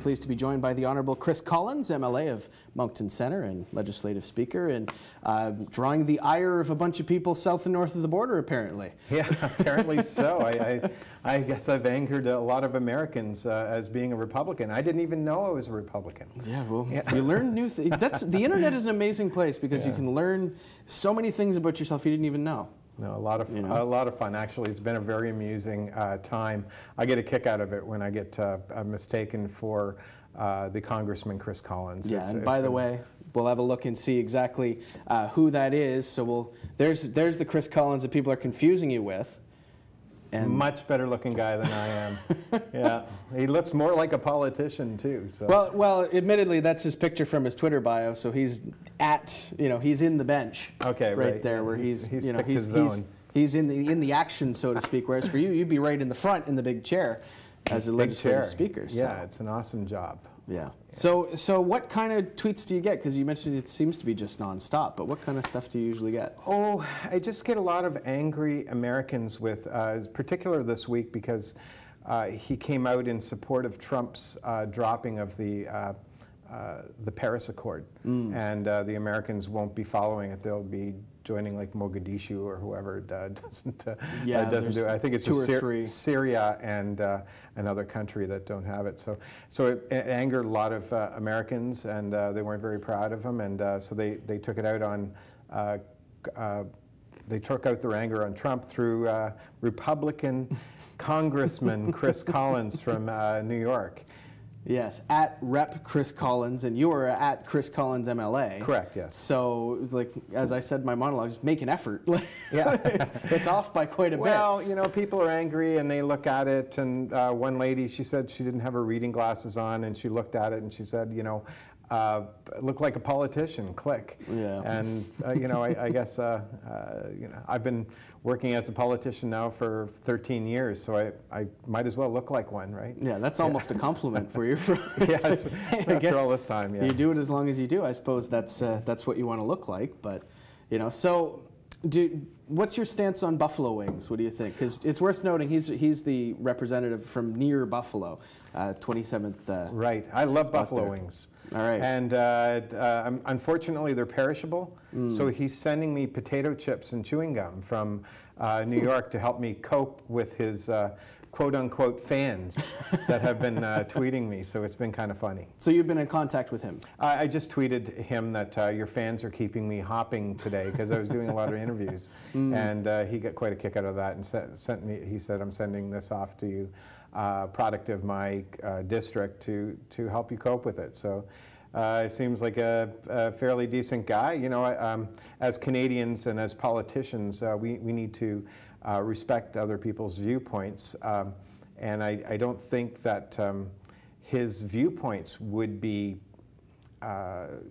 pleased to be joined by the Honourable Chris Collins, MLA of Moncton Centre and Legislative Speaker, and drawing the ire of a bunch of people south and north of the border, apparently. Yeah, apparently so. I guess I've angered a lot of Americans as being a Republican. I didn't even know I was a Republican. Yeah, well, you learn new things. The internet is an amazing place because you can learn so many things about yourself you didn't even know. No, a lot of fun. Actually, it's been a very amusing time. I get a kick out of it when I get mistaken for the Congressman Chris Collins. Yeah, and by the way, we'll have a look and see exactly who that is. So there's the Chris Collins that people are confusing you with. And much better looking guy than I am. Yeah, he looks more like a politician too. So. Well, admittedly, that's his picture from his Twitter bio. So he's he's in the bench. Okay, right there, where he's in the action, so to speak. Whereas for you, you'd be right in the front in the big chair as a legislative speaker. So. Yeah, it's an awesome job. Yeah. So what kind of tweets do you get? Because you mentioned it seems to be just nonstop, but what kind of stuff do you usually get? Oh, I just get a lot of angry Americans with, particular this week because he came out in support of Trump's dropping of the Paris Accord, and the Americans won't be following it. They'll be joining like Mogadishu or whoever doesn't do it. I think it's just Syria and another country that don't have it. So it angered a lot of Americans, and they weren't very proud of him, and so they took it out on. They took out their anger on Trump through Republican Congressman Chris Collins from New York. Yes, at Rep. Chris Collins, and you are at Chris Collins MLA. Correct, yes. So, like as I said in my monologue, just make an effort. Yeah. it's off by quite a bit. Well, you know, people are angry and they look at it, and one lady, she said she didn't have her reading glasses on, and she looked at it and she said, you know, look like a politician, click. Yeah. And, you know, I guess, you know, I've been working as a politician now for 13 years, so I might as well look like one, right? Yeah, that's almost a compliment for you. Yes, after all this time, yeah. You do it as long as you do. I suppose that's what you want to look like, but, you know, so what's your stance on buffalo wings? What do you think? Because it's worth noting he's the representative from near Buffalo, 27th. Right, I love buffalo wings. All right. And unfortunately, they're perishable. So he's sending me potato chips and chewing gum from New York to help me cope with his quote-unquote fans that have been tweeting me. So it's been kind of funny. So you've been in contact with him? I just tweeted him that your fans are keeping me hopping today because I was doing a lot of interviews. And he got quite a kick out of that and sent me. He said, "I'm sending this off to you. Product of my district to help you cope with it." So it seems like a fairly decent guy. You know, as Canadians and as politicians, we need to respect other people's viewpoints. And I don't think that his viewpoints would be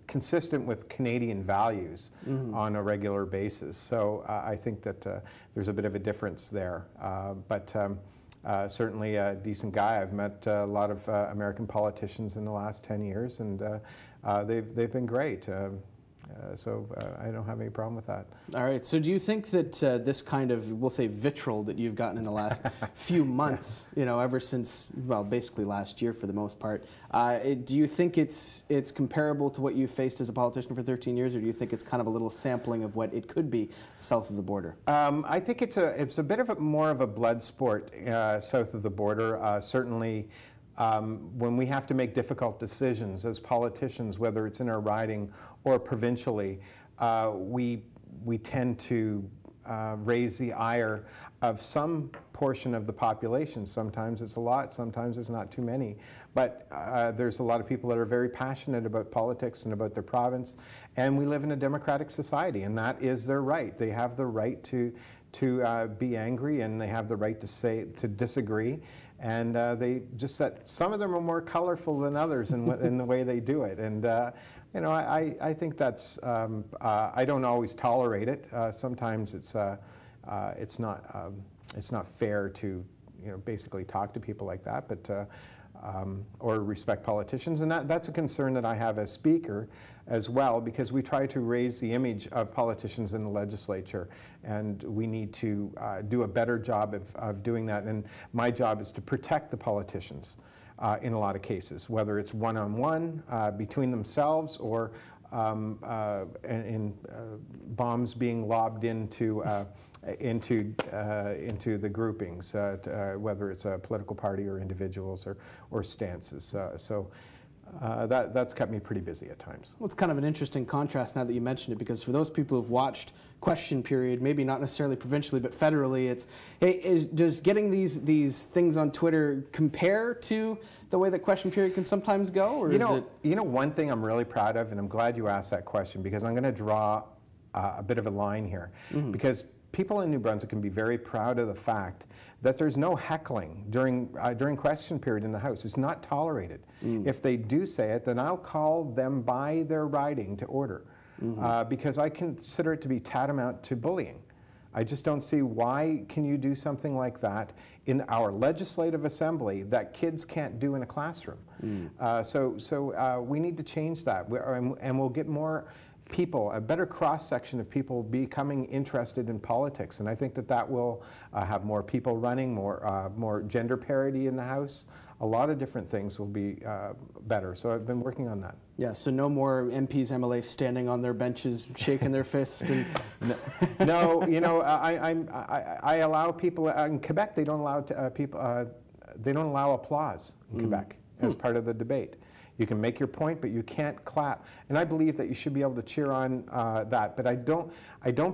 consistent with Canadian values on a regular basis. So I think that there's a bit of a difference there. But certainly a decent guy. I've met a lot of American politicians in the last 10 years, and they've been great. So I don't have any problem with that. All right. So do you think that this kind of, we'll say, vitriol that you've gotten in the last few months, you know, ever since, well, basically last year for the most part, do you think it's comparable to what you've faced as a politician for 13 years, or do you think it's kind of a little sampling of what it could be south of the border? I think it's a bit of more of a blood sport south of the border. Certainly, when we have to make difficult decisions as politicians, whether it's in our riding or provincially, we tend to raise the ire of some portion of the population. Sometimes it's a lot, sometimes it's not too many. But there's a lot of people that are very passionate about politics and about their province, and we live in a democratic society, and that is their right. They have the right to be angry, and they have the right to disagree. And some of them are more colorful than others in the way they do it. And you know, I think that's, I don't always tolerate it. Sometimes it's not fair to, you know, basically talk to people like that, but or respect politicians. And that's a concern that I have as Speaker as well, because we try to raise the image of politicians in the legislature, and we need to do a better job of doing that. And my job is to protect the politicians. in a lot of cases, whether it's one-on-one between themselves or in bombs being lobbed into the groupings, whether it's a political party or individuals or stances. That's kept me pretty busy at times. Well, it's kind of an interesting contrast now that you mentioned it, because for those people who've watched Question Period, maybe not necessarily provincially, but federally, it's, hey, does getting these things on Twitter compare to the way that Question Period can sometimes go? Or you know, one thing I'm really proud of, and I'm glad you asked that question, because I'm going to draw a bit of a line here, because people in New Brunswick can be very proud of the fact that there's no heckling during question period in the House. It's not tolerated. If they do say it, then I'll call them by their riding to order, because I consider it to be tantamount to bullying. I just don't see why can you do something like that in our legislative assembly that kids can't do in a classroom. So we need to change that, and we'll get more people, a better cross-section of people becoming interested in politics, and I think that will have more people running, more gender parity in the House. A lot of different things will be better, so I've been working on that. Yeah, so no more MPs, MLAs standing on their benches, shaking their fist. And no, you know, I allow people in Quebec. They don't allow people. They don't allow applause in Quebec as part of the debate. You can make your point, but you can't clap. And I believe that you should be able to cheer on that. But I don't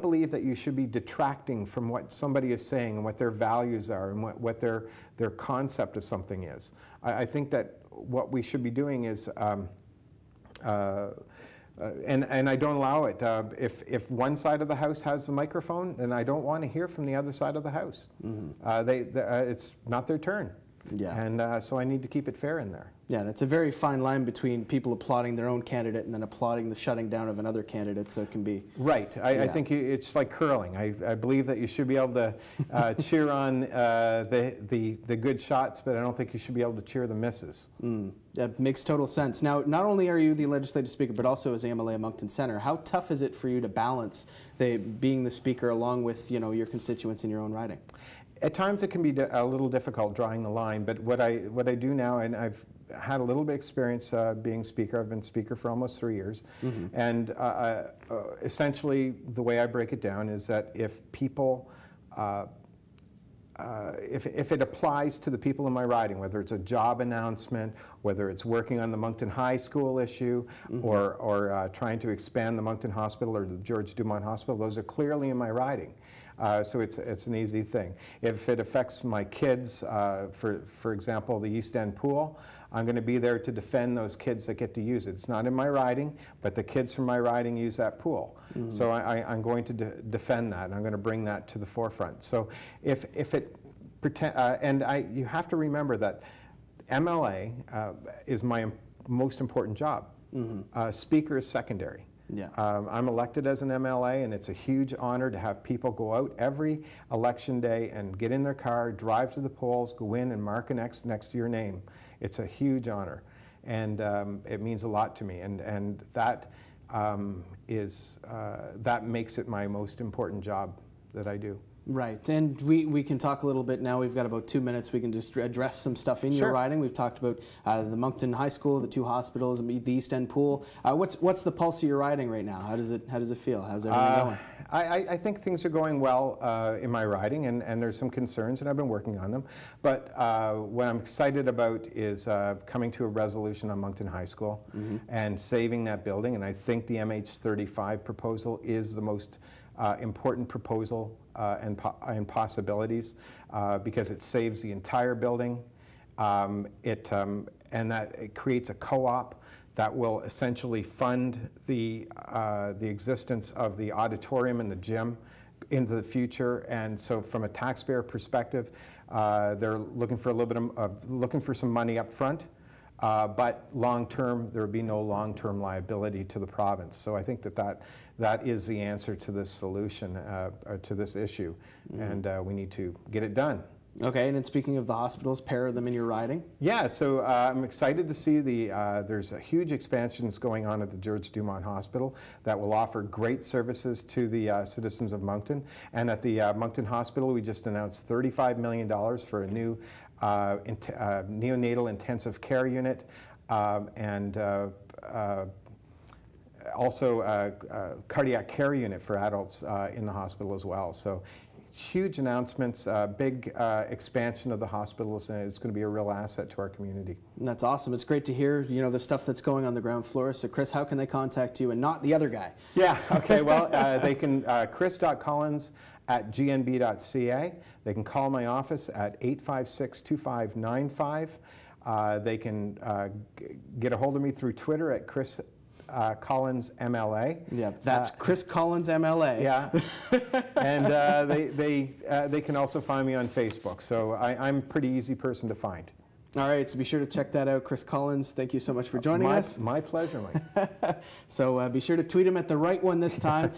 believe that you should be detracting from what somebody is saying and what their values are and what their concept of something is. I think that what we should be doing is, and I don't allow it. If one side of the House has the microphone, then I don't want to hear from the other side of the House. It's not their turn. Yeah. And so I need to keep it fair in there. Yeah, and it's a very fine line between people applauding their own candidate and then applauding the shutting down of another candidate, so it can be... Right. I think it's like curling. I believe that you should be able to cheer on the good shots, but I don't think you should be able to cheer the misses. That makes total sense. Now, not only are you the Legislative Speaker, but also as AMLA at Moncton Centre, how tough is it for you to balance being the Speaker along with your constituents in your own riding? At times it can be a little difficult drawing the line, but what I do now, and I've had a little bit of experience being Speaker. I've been Speaker for almost 3 years, and essentially the way I break it down is that if people, if it applies to the people in my riding, whether it's a job announcement, whether it's working on the Moncton High School issue, or trying to expand the Moncton Hospital or the George Dumont Hospital, those are clearly in my riding. So it's an easy thing. If it affects my kids, for example, the East End pool, I'm going to be there to defend those kids that get to use it. It's not in my riding, but the kids from my riding use that pool. So I'm going to defend that, and I'm going to bring that to the forefront. So if it you have to remember that MLA is my most important job. Speaker is secondary. Yeah. I'm elected as an MLA, and it's a huge honor to have people go out every election day and get in their car, drive to the polls, go in and mark an X next to your name. It's a huge honor, and it means a lot to me, and that that makes it my most important job that I do. Right, and we can talk a little bit now. We've got about 2 minutes. We can just address some stuff in your riding. We've talked about the Moncton High School, the 2 hospitals, and the East End pool. What's the pulse of your riding right now? How does it feel? How's everything going? I think things are going well in my riding, and there's some concerns, and I've been working on them. But what I'm excited about is coming to a resolution on Moncton High School and saving that building. And I think the MH35 proposal is the most important proposal and possibilities because it saves the entire building. And that it creates a co-op that will essentially fund the existence of the auditorium and the gym into the future. And so from a taxpayer perspective, they're looking for a little bit of looking for some money up front. But long-term, there would be no long-term liability to the province. So I think that is the answer to this solution, to this issue, and we need to get it done. Okay, and then speaking of the hospitals, pair of them in your riding? Yeah, so I'm excited to see there's a huge expansions going on at the George Dumont Hospital that will offer great services to the citizens of Moncton. And at the Moncton Hospital, we just announced $35 million for a new neonatal intensive care unit and also a cardiac care unit for adults in the hospital as well. So huge announcements, big expansion of the hospitals, and it's going to be a real asset to our community. And that's awesome. It's great to hear, you know, the stuff that's going on the ground floor. So Chris, how can they contact you and not the other guy? Yeah, okay, well, they can, chris.collins@gnb.ca. They can call my office at 856-2595. They can get a hold of me through Twitter at Collins MLA. Yeah, that's Chris Collins MLA. Yeah, and they can also find me on Facebook. So I'm a pretty easy person to find. All right, so be sure to check that out. Chris Collins, thank you so much for joining us. My pleasure, Mike. So be sure to tweet him at the right one this time.